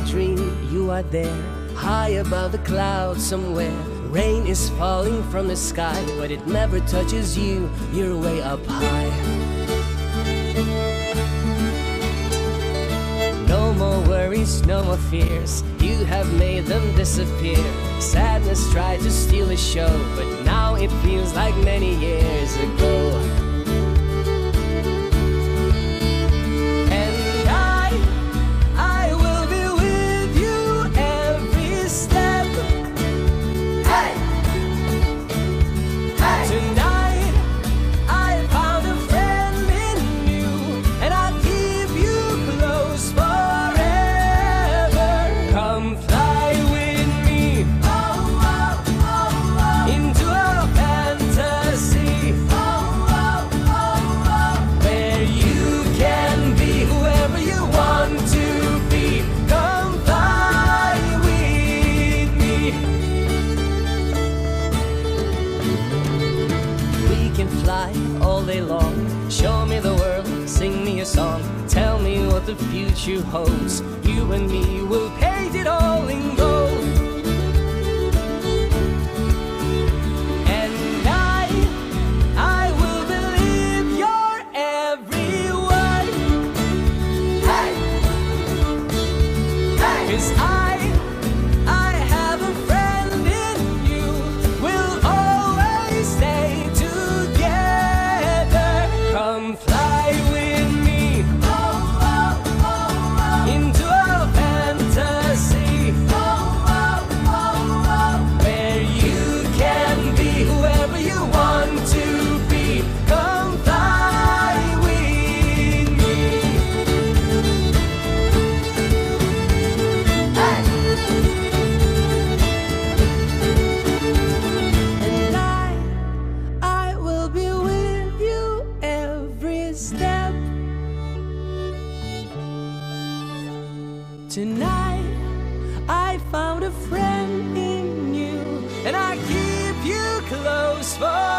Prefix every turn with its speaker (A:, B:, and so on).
A: dream you are there, high above the clouds somewhere. Rain is falling from the sky, but it never touches you, you're way up high. No more worries, no more fears, you have made them disappear. Sadness tried to steal the show, but now it feels like many years ago. Show me the world, sing me a song, tell me what the future holds. You and me will paint it all in gold. And I will believe your every word. Hey! Hey! 'Cause I have a friend in you, we'll always stay together. Come fly with me into a fantasy where you can be whoever you want to be. Come fly with me. Hey! And I will be with you every step. Tonight I found a friend in you, and I keep you close for